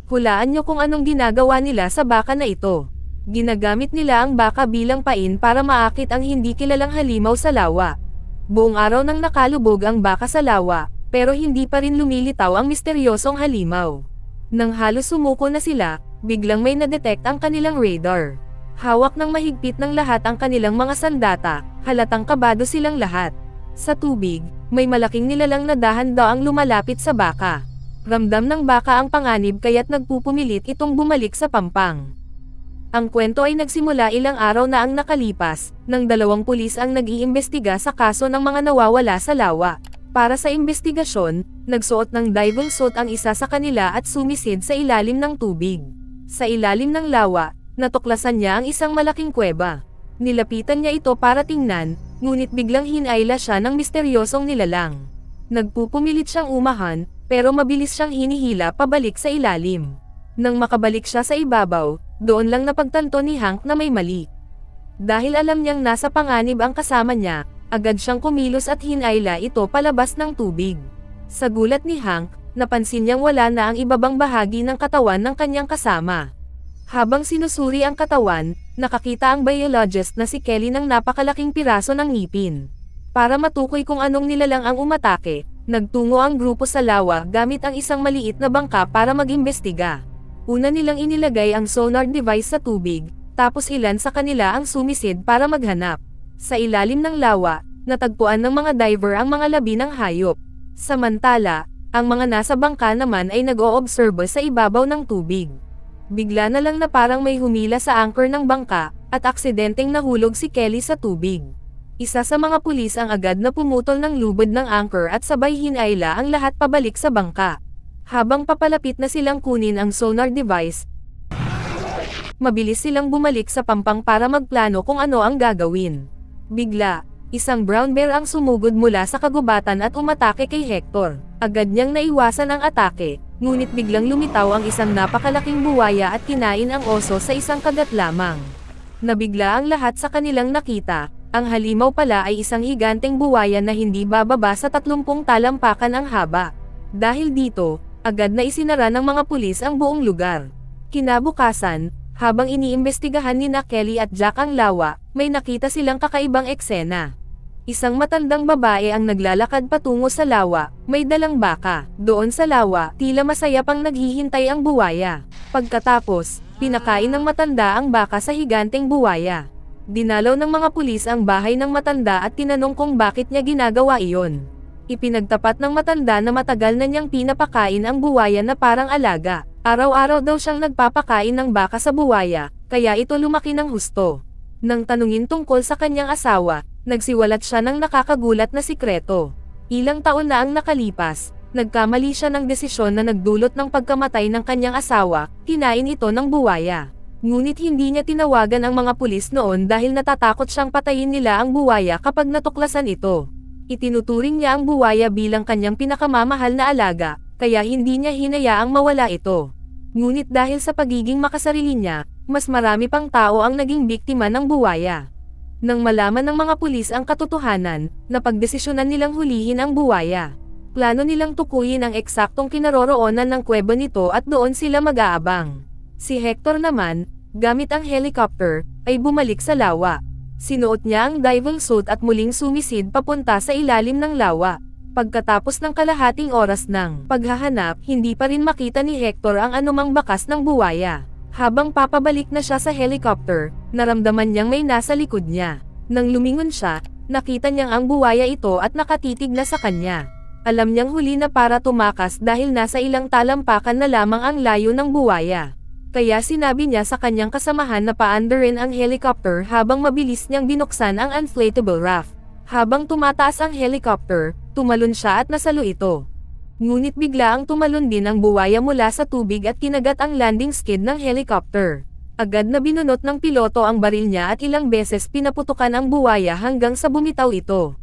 Hulaan nyo kung anong ginagawa nila sa baka na ito. Ginagamit nila ang baka bilang pain para maakit ang hindi kilalang halimaw sa lawa. Buong araw nang nakalubog ang baka sa lawa, pero hindi pa rin lumilitaw ang misteryosong halimaw. Nang halos sumuko na sila, biglang may nadetect ang kanilang radar. Hawak ng mahigpit ng lahat ang kanilang mga sandata, halatang kabado silang lahat. Sa tubig, may malaking nilalang na dahan-daang lumalapit sa baka. Ramdam ng baka ang panganib kaya't nagpupumilit itong bumalik sa pampang. Ang kwento ay nagsimula ilang araw na ang nakalipas, nang 2 pulis ang nag-iimbestiga sa kaso ng mga nawawala sa lawa. Para sa investigasyon, nagsuot ng diving suit ang isa sa kanila at sumisid sa ilalim ng tubig. Sa ilalim ng lawa, natuklasan niya ang isang malaking kuweba. Nilapitan niya ito para tingnan, ngunit biglang hinayla siya ng misteryosong nilalang. Nagpupumilit siyang umahan, pero mabilis siyang hinihila pabalik sa ilalim. Nang makabalik siya sa ibabaw, doon lang napagtanto ni Hank na may mali. Dahil alam niyang nasa panganib ang kasama niya, agad siyang kumilos at hinayla ito palabas ng tubig. Sa gulat ni Hank, napansin niyang wala na ang ibabang bahagi ng katawan ng kanyang kasama. Habang sinusuri ang katawan, nakakita ang biologist na si Kelly ng napakalaking piraso ng ngipin. Para matukoy kung anong nilalang ang umatake, nagtungo ang grupo sa lawa gamit ang isang maliit na bangka para mag-imbestiga. Una nilang inilagay ang sonar device sa tubig, tapos ilan sa kanila ang sumisid para maghanap. Sa ilalim ng lawa, natagpuan ng mga diver ang mga labi ng hayop. Samantala, ang mga nasa bangka naman ay nag-oobserba sa ibabaw ng tubig. Bigla na lang na parang may humila sa anchor ng bangka, at aksidenteng nahulog si Kelly sa tubig. Isa sa mga pulis ang agad na pumutol ng lubid ng anchor at sabay hinayla ang lahat pabalik sa bangka. Habang papalapit na silang kunin ang sonar device, mabilis silang bumalik sa pampang para magplano kung ano ang gagawin. Bigla, isang brown bear ang sumugod mula sa kagubatan at umatake kay Hector. Agad niyang naiwasan ang atake, ngunit biglang lumitaw ang isang napakalaking buwaya at kinain ang oso sa isang kagat lamang. Nabigla ang lahat sa kanilang nakita, ang halimaw pala ay isang higanteng buwaya na hindi bababa sa 30 talampakan ang haba. Dahil dito, agad na isinara ng mga pulis ang buong lugar. Kinabukasan, habang iniimbestigahan ni Kelly at Jack ang lawa, may nakita silang kakaibang eksena. Isang matandang babae ang naglalakad patungo sa lawa, may dalang baka. Doon sa lawa, tila masaya pang naghihintay ang buwaya. Pagkatapos, pinakain ng matanda ang baka sa higanteng buwaya. Dinalaw ng mga pulis ang bahay ng matanda at tinanong kung bakit niya ginagawa iyon. Ipinagtapat ng matanda na matagal na niyang pinapakain ang buwaya na parang alaga. Araw-araw daw siyang nagpapakain ng baka sa buwaya, kaya ito lumaki ng husto. Nang tanungin tungkol sa kanyang asawa, nagsiwalat siya ng nakakagulat na sikreto. Ilang taon na ang nakalipas, nagkamali siya ng desisyon na nagdulot ng pagkamatay ng kanyang asawa, kinain ito ng buwaya. Ngunit hindi niya tinawagan ang mga pulis noon dahil natatakot siyang patayin nila ang buwaya kapag natuklasan ito. Itinuturing niya ang buwaya bilang kanyang pinakamamahal na alaga, kaya hindi niya hinayaang mawala ito. Ngunit dahil sa pagiging makasarili niya, mas marami pang tao ang naging biktima ng buwaya. Nang malaman ng mga pulis ang katotohanan, napagdesisyonan nilang hulihin ang buwaya. Plano nilang tukuyin ang eksaktong kinaroroonan ng kuweba nito at doon sila mag-aabang. Si Hector naman, gamit ang helicopter, ay bumalik sa lawa. Sinuot niya ang diving suit at muling sumisid papunta sa ilalim ng lawa. Pagkatapos ng kalahating oras ng paghahanap, hindi pa rin makita ni Hector ang anumang bakas ng buwaya. Habang papabalik na siya sa helicopter, naramdaman niyang may nasa likod niya. Nang lumingon siya, nakita niyang ang buwaya ito at nakatitig na sa kanya. Alam niyang huli na para tumakas dahil nasa ilang talampakan na lamang ang layo ng buwaya. Kaya sinabi niya sa kanyang kasamahan na paandarin ang helicopter habang mabilis niyang binuksan ang inflatable raft. Habang tumataas ang helicopter, tumalon siya at nasalo ito. Ngunit bigla ang tumalon din ang buwaya mula sa tubig at kinagat ang landing skid ng helicopter. Agad na binunot ng piloto ang baril niya at ilang beses pinaputukan ang buwaya hanggang sa bumitaw ito.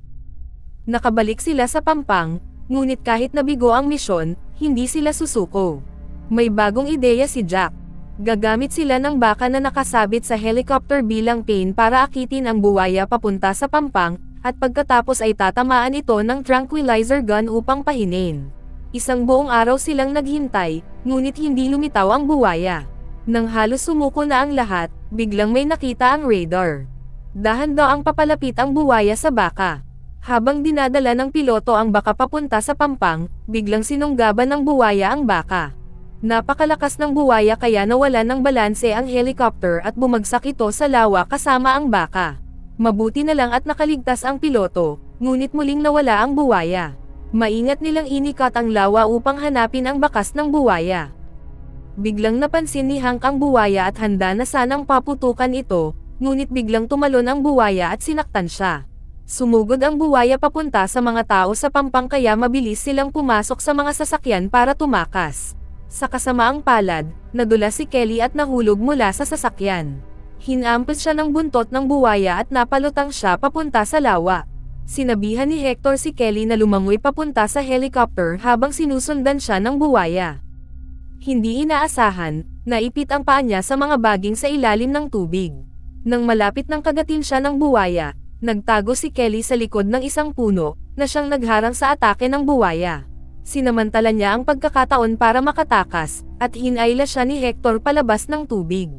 Nakabalik sila sa pampang, ngunit kahit nabigo ang misyon, hindi sila susuko. May bagong ideya si Jack. Gagamit sila ng baka na nakasabit sa helicopter bilang pain para akitin ang buwaya papunta sa pampang, at pagkatapos ay tatamaan ito ng tranquilizer gun upang pahinin. Isang buong araw silang naghintay, ngunit hindi lumitaw ang buwaya. Nang halos sumuko na ang lahat, biglang may nakita ang radar. Dahan-daang papalapit ang buwaya sa baka. Habang dinadala ng piloto ang baka papunta sa pampang, biglang sinunggaban ng buwaya ang baka. Napakalakas ng buwaya kaya nawalan ng balanse ang helicopter at bumagsak ito sa lawa kasama ang baka. Mabuti na lang at nakaligtas ang piloto, ngunit muling nawala ang buwaya. Maingat nilang inikat ang lawa upang hanapin ang bakas ng buwaya. Biglang napansin ni Hank ang buwaya at handa na sanang paputukan ito, ngunit biglang tumalon ang buwaya at sinaktan siya. Sumugod ang buwaya papunta sa mga tao sa pampang kaya mabilis silang pumasok sa mga sasakyan para tumakas. Sa kasamaang palad, nadulas si Kelly at nahulog mula sa sasakyan. Hinampos siya ng buntot ng buwaya at napalutang siya papunta sa lawa. Sinabihan ni Hector si Kelly na lumangoy papunta sa helicopter habang sinusundan siya ng buwaya. Hindi inaasahan, naipit ang paa niya sa mga baging sa ilalim ng tubig. Nang malapit ng kagatin siya ng buwaya, nagtago si Kelly sa likod ng isang puno, na siyang nagharang sa atake ng buwaya. Sinamantala niya ang pagkakataon para makatakas, at hinayla siya ni Hector palabas ng tubig.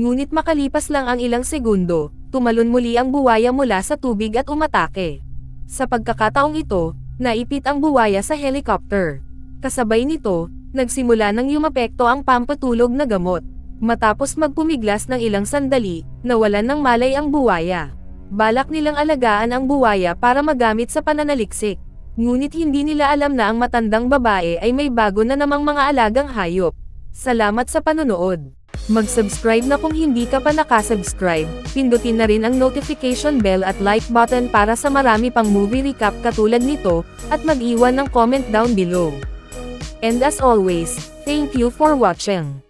Ngunit makalipas lang ang ilang segundo, tumalon muli ang buwaya mula sa tubig at umatake. Sa pagkakataong ito, naipit ang buwaya sa helicopter. Kasabay nito, nagsimula nang yumapekto ang pampatulog na gamot. Matapos magpumiglas ng ilang sandali, nawalan ng malay ang buwaya. Balak nilang alagaan ang buwaya para magamit sa pananaliksik. Ngunit hindi nila alam na ang matandang babae ay may bago na namang mga alagang hayop. Salamat sa panonood. Mag-subscribe na kung hindi ka pa nakasubscribe, pindutin na rin ang notification bell at like button para sa marami pang movie recap katulad nito, at mag-iwan ng comment down below. And as always, thank you for watching.